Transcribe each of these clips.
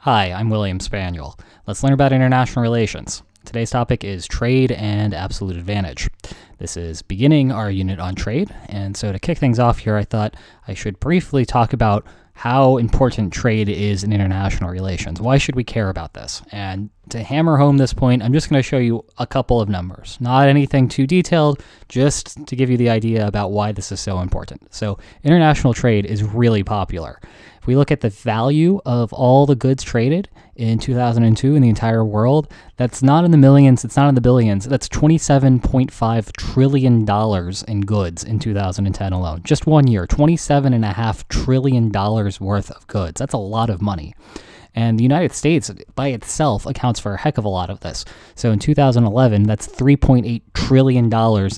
Hi, I'm William Spaniel. Let's learn about international relations. Today's topic is trade and absolute advantage. This is beginning our unit on trade, and so to kick things off here, I thought I should briefly talk about how important trade is in international relations. Why should we care about this? And to hammer home this point, I'm just going to show you a couple of numbers. Not anything too detailed, just to give you the idea about why this is so important. So international trade is really popular. If we look at the value of all the goods traded in 2002 in the entire world, that's not in the millions, it's not in the billions. That's $27.5 trillion in goods in 2010 alone. Just 1 year, $27.5 trillion worth of goods. That's a lot of money. And the United States by itself accounts for a heck of a lot of this. So in 2011, that's $3.8 trillion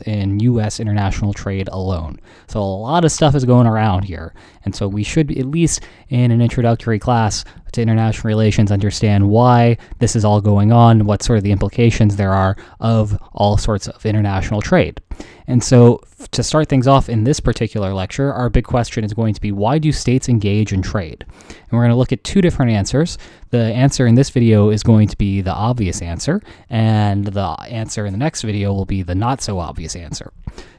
in U.S. international trade alone. So a lot of stuff is going around here. And so we should, at least in an introductory class to international relations, understand why this is all going on, what sort of the implications there are of all sorts of international trade. And so to start things off in this particular lecture, our big question is going to be, why do states engage in trade? And we're going to look at two different answers. The answer in this video is going to be the obvious answer, and the answer in the next video will be the not so obvious answer.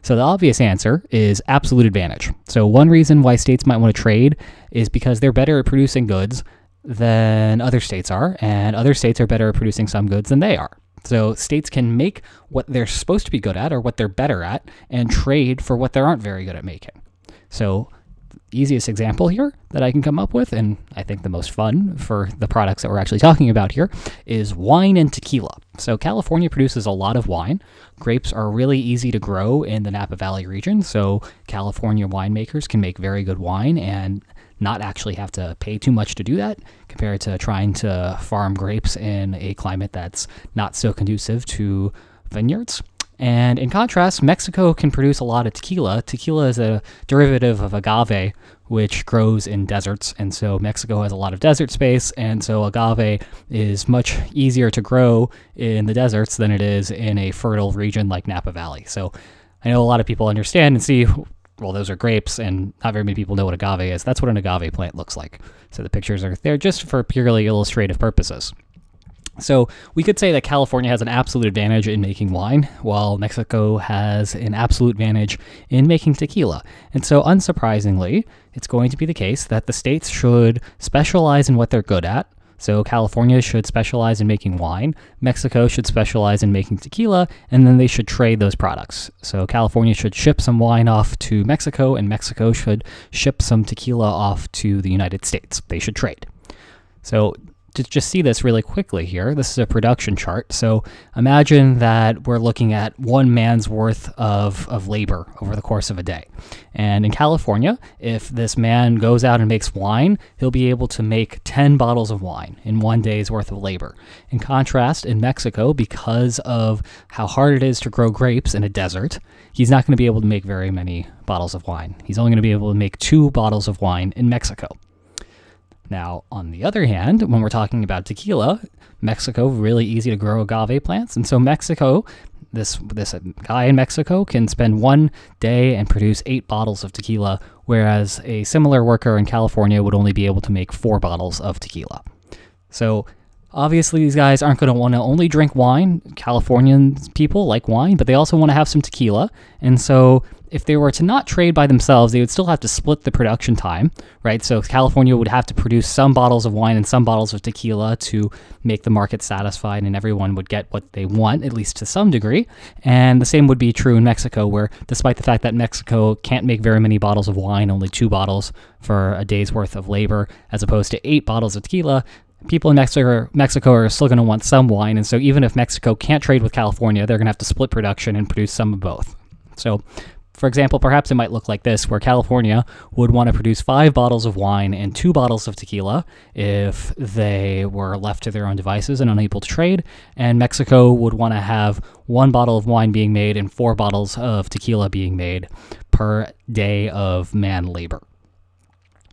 So the obvious answer is absolute advantage. So one reason why states might want to trade is because they're better at producing goods than other states are, and other states are better at producing some goods than they are. So states can make what they're supposed to be good at or what they're better at and trade for what they aren't very good at making. So the easiest example here that I can come up with, and I think the most fun for the products that we're actually talking about here, is wine and tequila. So California produces a lot of wine. Grapes are really easy to grow in the Napa Valley region, so California winemakers can make very good wine and not actually have to pay too much to do that compared to trying to farm grapes in a climate that's not so conducive to vineyards. And in contrast, Mexico can produce a lot of tequila. Tequila is a derivative of agave, which grows in deserts. And so Mexico has a lot of desert space. And so agave is much easier to grow in the deserts than it is in a fertile region like Napa Valley. So I know a lot of people understand and see, well, those are grapes, and not very many people know what agave is. That's what an agave plant looks like. So the pictures are there just for purely illustrative purposes. So we could say that California has an absolute advantage in making wine, while Mexico has an absolute advantage in making tequila. And so unsurprisingly, it's going to be the case that the states should specialize in what they're good at. So California should specialize in making wine, Mexico should specialize in making tequila, and then they should trade those products. So California should ship some wine off to Mexico, and Mexico should ship some tequila off to the United States. They should trade. So to just see this really quickly here, this is a production chart. So imagine that we're looking at 1 man's worth of labor over the course of a day. And in California, if this man goes out and makes wine, he'll be able to make 10 bottles of wine in 1 day's worth of labor. In contrast, in Mexico, because of how hard it is to grow grapes in a desert, he's not going to be able to make very many bottles of wine. He's only going to be able to make 2 bottles of wine in Mexico. Now, on the other hand, when we're talking about tequila, Mexico, really easy to grow agave plants. And so Mexico, this guy in Mexico can spend 1 day and produce 8 bottles of tequila, whereas a similar worker in California would only be able to make 4 bottles of tequila. So obviously, these guys aren't going to want to only drink wine. Californian people like wine, but they also want to have some tequila. And so if they were to not trade by themselves, they would still have to split the production time, right? So California would have to produce some bottles of wine and some bottles of tequila to make the market satisfied, and everyone would get what they want, at least to some degree. And the same would be true in Mexico, where despite the fact that Mexico can't make very many bottles of wine, only 2 bottles for a day's worth of labor, as opposed to 8 bottles of tequila, people in Mexico are still going to want some wine. And so even if Mexico can't trade with California, they're going to have to split production and produce some of both. So for example, perhaps it might look like this, where California would want to produce 5 bottles of wine and 2 bottles of tequila if they were left to their own devices and unable to trade, and Mexico would want to have 1 bottle of wine being made and 4 bottles of tequila being made per day of man labor.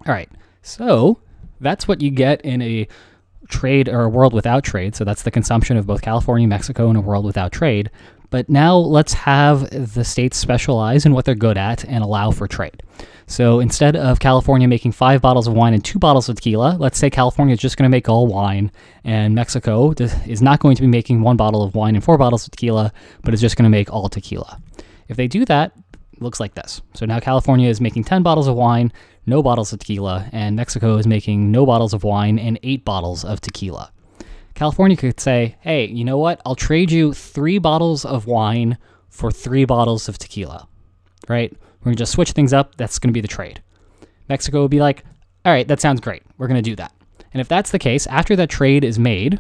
All right, so that's what you get in a trade or a world without trade. So that's the consumption of both California and Mexico in a world without trade. But now let's have the states specialize in what they're good at and allow for trade. So instead of California making 5 bottles of wine and 2 bottles of tequila, let's say California is just going to make all wine, and Mexico is not going to be making 1 bottle of wine and 4 bottles of tequila, but is just going to make all tequila. If they do that, it looks like this. So now California is making 10 bottles of wine, no bottles of tequila, and Mexico is making no bottles of wine and 8 bottles of tequila. California could say, hey, you know what? I'll trade you 3 bottles of wine for 3 bottles of tequila, right? We're going to just switch things up. That's going to be the trade. Mexico would be like, all right, that sounds great. We're going to do that. And if that's the case, after that trade is made,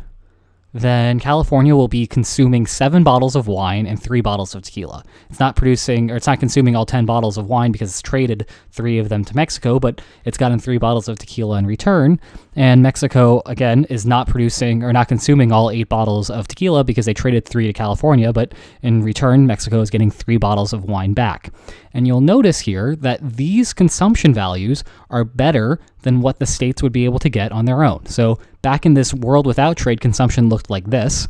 then California will be consuming 7 bottles of wine and 3 bottles of tequila. It's not consuming all 10 bottles of wine because it's traded 3 of them to Mexico, but it's gotten 3 bottles of tequila in return. And Mexico, again, is not consuming all 8 bottles of tequila because they traded 3 to California, but in return, Mexico is getting 3 bottles of wine back. And you'll notice here that these consumption values are better than what the states would be able to get on their own. So back in this world without trade, consumption looked like this.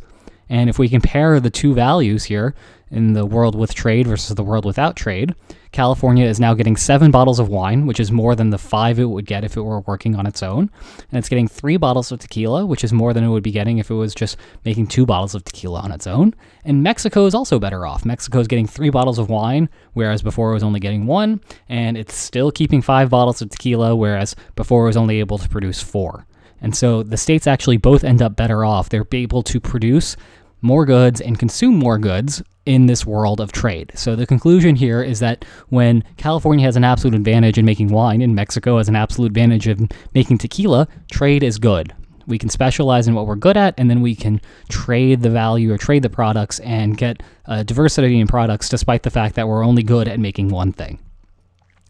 And if we compare the 2 values here in the world with trade versus the world without trade, California is now getting 7 bottles of wine, which is more than the 5 it would get if it were working on its own. And it's getting 3 bottles of tequila, which is more than it would be getting if it was just making 2 bottles of tequila on its own. And Mexico is also better off. Mexico is getting 3 bottles of wine, whereas before it was only getting 1. And it's still keeping 5 bottles of tequila, whereas before it was only able to produce 4. And so the states actually both end up better off. They're able to produce more goods and consume more goods in this world of trade. So the conclusion here is that when California has an absolute advantage in making wine and Mexico has an absolute advantage in making tequila, trade is good. We can specialize in what we're good at, and then we can trade the value or trade the products and get diversity in products despite the fact that we're only good at making one thing.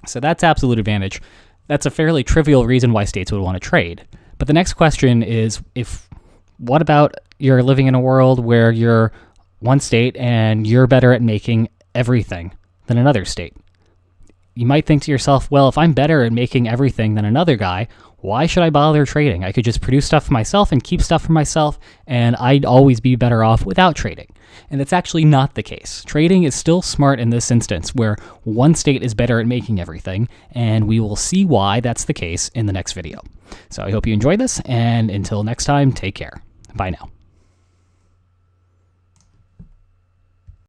So that's absolute advantage. That's a fairly trivial reason why states would want to trade. But the next question is, what about you're living in a world where you're one state and you're better at making everything than another state? You might think to yourself, well, if I'm better at making everything than another guy, why should I bother trading? I could just produce stuff for myself and keep stuff for myself, and I'd always be better off without trading. And that's actually not the case. Trading is still smart in this instance, where one state is better at making everything, and we will see why that's the case in the next video. So I hope you enjoyed this, and until next time, take care. Bye now.